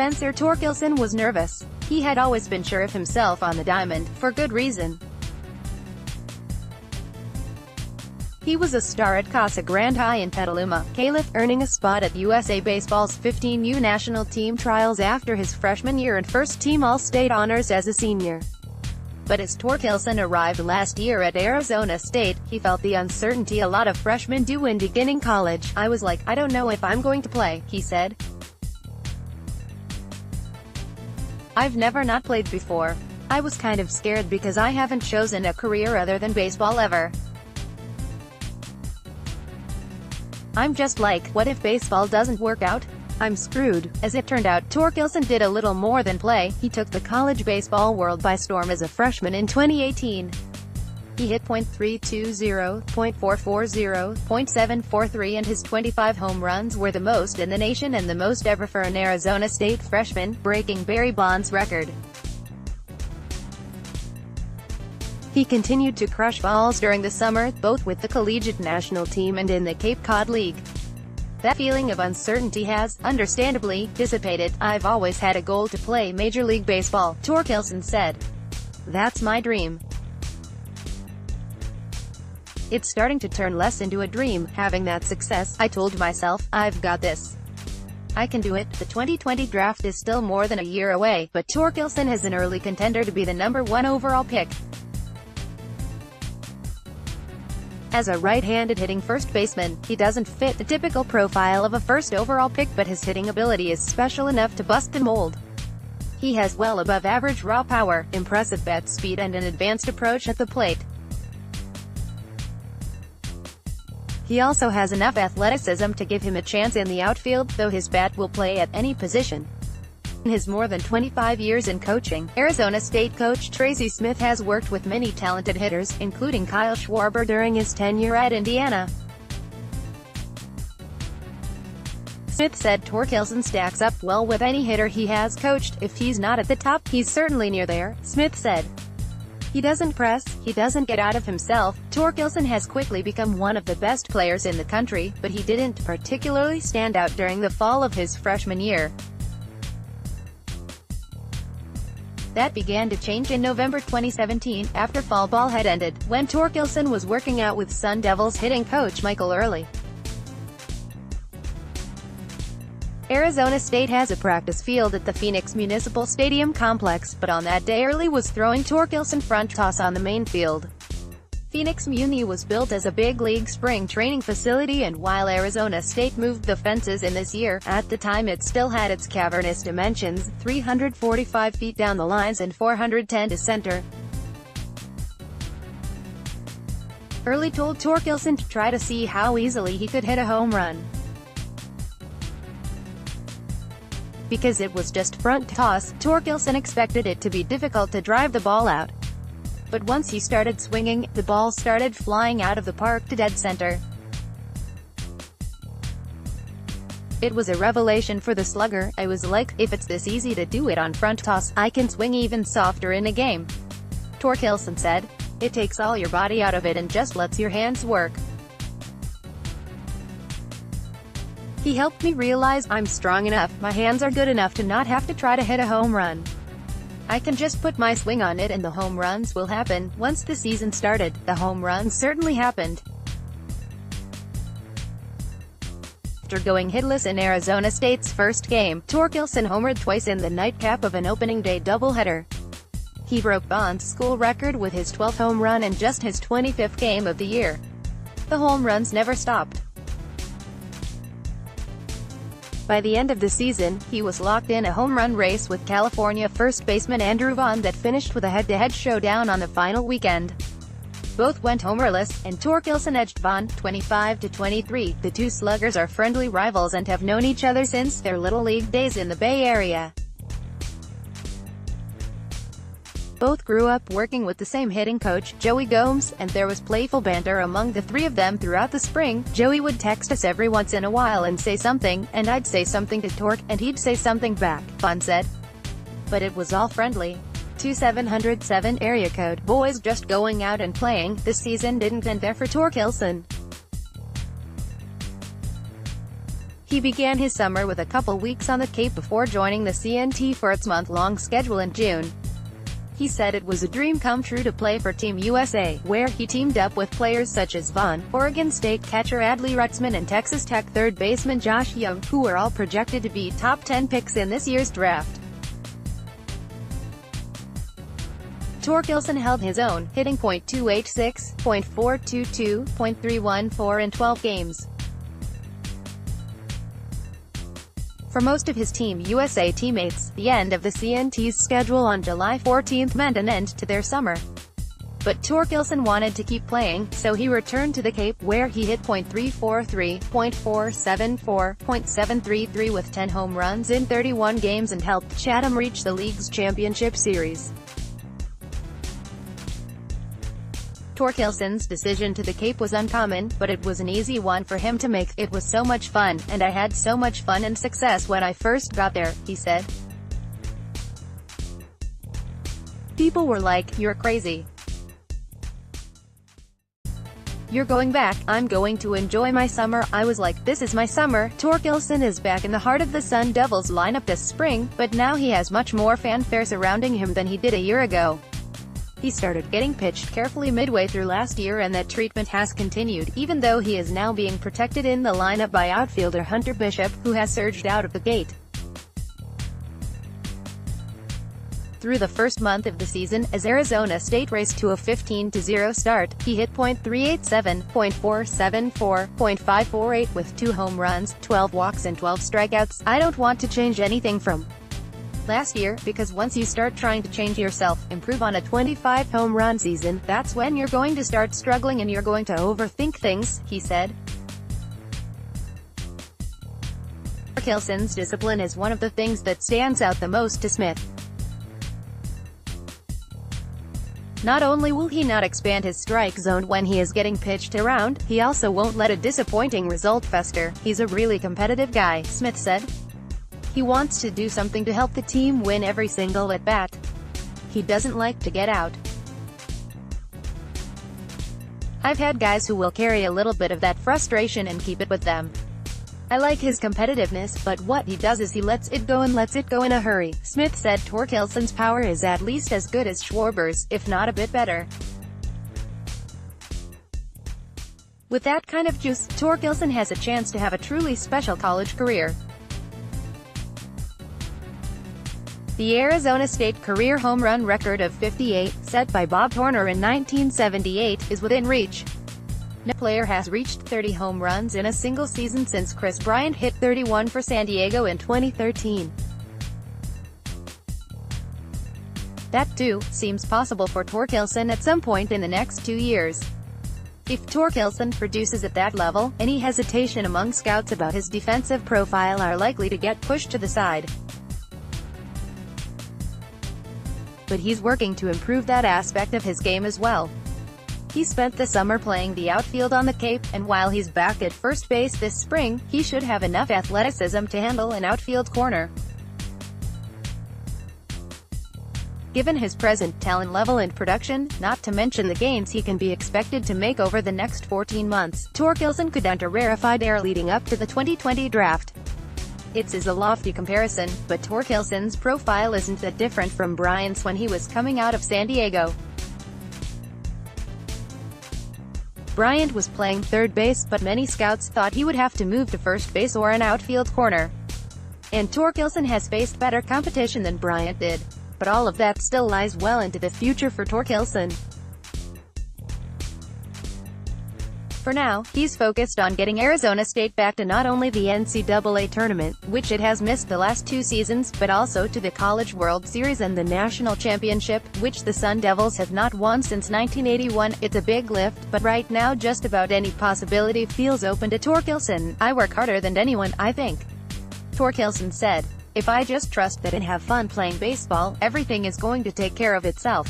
Spencer Torkelson was nervous. He had always been sure of himself on the diamond, for good reason. He was a star at Casa Grande High in Petaluma, Calif, earning a spot at USA Baseball's 15U national team trials after his freshman year and first-team All-State honors as a senior. But as Torkelson arrived last year at Arizona State, he felt the uncertainty a lot of freshmen do in beginning college. "I was like, I don't know if I'm going to play," he said. "I've never not played before. I was kind of scared because I haven't chosen a career other than baseball ever. I'm just like, what if baseball doesn't work out? I'm screwed." As it turned out, Torkelson did a little more than play. He took the college baseball world by storm as a freshman in 2018. He hit .320, .440, .743 and his 25 home runs were the most in the nation and the most ever for an Arizona State freshman, breaking Barry Bonds' record. He continued to crush balls during the summer, both with the collegiate national team and in the Cape Cod League. That feeling of uncertainty has, understandably, dissipated. "I've always had a goal to play Major League Baseball," Torkelson said. "That's my dream. It's starting to turn less into a dream, having that success. I told myself, I've got this. I can do it." The 2020 draft is still more than a year away, but Torkelson is an early contender to be the #1 overall pick. As a right-handed hitting first baseman, he doesn't fit the typical profile of a first overall pick, but his hitting ability is special enough to bust the mold. He has well above average raw power, impressive bat speed and an advanced approach at the plate. He also has enough athleticism to give him a chance in the outfield, though his bat will play at any position. In his more than 25 years in coaching, Arizona State coach Tracy Smith has worked with many talented hitters, including Kyle Schwarber during his tenure at Indiana. Smith said Torkelson stacks up well with any hitter he has coached. "If he's not at the top, he's certainly near there," Smith said. "He doesn't press, he doesn't get out of himself." Torkelson has quickly become one of the best players in the country, but he didn't particularly stand out during the fall of his freshman year. That began to change in November 2017, after fall ball had ended, when Torkelson was working out with Sun Devils hitting coach Michael Early. Arizona State has a practice field at the Phoenix Municipal Stadium complex, but on that day Early was throwing Torkelson front toss on the main field. Phoenix Muni was built as a big league spring training facility, and while Arizona State moved the fences in this year, at the time it still had its cavernous dimensions, 345 feet down the lines and 410 to center. Early told Torkelson to try to see how easily he could hit a home run. Because it was just front toss, Torkelson expected it to be difficult to drive the ball out. But once he started swinging, the ball started flying out of the park to dead center. It was a revelation for the slugger. "I was like, if it's this easy to do it on front toss, I can swing even softer in a game," Torkelson said. "It takes all your body out of it and just lets your hands work. He helped me realize I'm strong enough, my hands are good enough to not have to try to hit a home run. I can just put my swing on it and the home runs will happen." Once the season started, the home runs certainly happened. After going hitless in Arizona State's first game, Torkelson homered twice in the nightcap of an opening day doubleheader. He broke Bonds' school record with his 12th home run in just his 25th game of the year. The home runs never stopped. By the end of the season, he was locked in a home run race with California first baseman Andrew Vaughn that finished with a head-to-head showdown on the final weekend. Both went homerless, and Torkelson edged Vaughn, 25-23. The two sluggers are friendly rivals and have known each other since their Little League days in the Bay Area. Both grew up working with the same hitting coach, Joey Gomes, and there was playful banter among the three of them throughout the spring. Joey would text us every once in a while and say something, and I'd say something to Tork, and he'd say something back, Vaughn said. But it was all friendly. 2707 area code, boys just going out and playing. This season didn't end there for Torkelson. He began his summer with a couple weeks on the Cape before joining the CNT for its month-long schedule in June. He said it was a dream come true to play for Team USA, where he teamed up with players such as Oregon State catcher Adley Rutschman and Texas Tech third baseman Josh Young, who were all projected to be top 10 picks in this year's draft. Torkelson held his own, hitting .286, .422, .314 in 12 games. For most of his Team USA teammates, the end of the CNT's schedule on July 14 meant an end to their summer. But Torkelson wanted to keep playing, so he returned to the Cape, where he hit .343, .474, .733 with 10 home runs in 31 games and helped Chatham reach the league's championship series. Torkelson's decision to the Cape was uncommon, but it was an easy one for him to make. It was so much fun, and I had so much fun and success when I first got there, he said. People were like, "You're crazy. You're going back." "I'm going to enjoy my summer." I was like, "This is my summer." Torkelson is back in the heart of the Sun Devils lineup this spring, but now he has much more fanfare surrounding him than he did a year ago. He started getting pitched carefully midway through last year, and that treatment has continued, even though he is now being protected in the lineup by outfielder Hunter Bishop, who has surged out of the gate. Through the first month of the season, as Arizona State raced to a 15-0 start, he hit .387, .474, .548 with 2 home runs, 12 walks and 12 strikeouts. I don't want to change anything from last year, because once you start trying to change yourself, improve on a 25-home run season, that's when you're going to start struggling and you're going to overthink things, he said. Torkelson's discipline is one of the things that stands out the most to Smith. Not only will he not expand his strike zone when he is getting pitched around, he also won't let a disappointing result fester. "He's a really competitive guy," Smith said. "He wants to do something to help the team win every single at-bat. He doesn't like to get out. I've had guys who will carry a little bit of that frustration and keep it with them. I like his competitiveness, but what he does is he lets it go and lets it go in a hurry." Smith said Torkelson's power is at least as good as Schwarber's, if not a bit better. With that kind of juice, Torkelson has a chance to have a truly special college career. The Arizona State career home run record of 58, set by Bob Turner in 1978, is within reach. No player has reached 30 home runs in a single season since Chris Bryant hit 31 for San Diego in 2013. That, too, seems possible for Torkelson at some point in the next 2 years. If Torkelson produces at that level, any hesitation among scouts about his defensive profile are likely to get pushed to the side. But he's working to improve that aspect of his game as well. He spent the summer playing the outfield on the Cape, and while he's back at first base this spring, he should have enough athleticism to handle an outfield corner. Given his present talent level and production, not to mention the gains he can be expected to make over the next 14 months, Torkelson could enter rarefied air leading up to the 2020 draft. It's a lofty comparison, but Torkelson's profile isn't that different from Bryant's when he was coming out of San Diego. Bryant was playing third base, but many scouts thought he would have to move to first base or an outfield corner. And Torkelson has faced better competition than Bryant did. But all of that still lies well into the future for Torkelson. For now, he's focused on getting Arizona State back to not only the NCAA tournament, which it has missed the last 2 seasons, but also to the College World Series and the National Championship, which the Sun Devils have not won since 1981. It's a big lift, but right now just about any possibility feels open to Torkelson. "I work harder than anyone, I think," Torkelson said. "If I just trust that and have fun playing baseball, everything is going to take care of itself."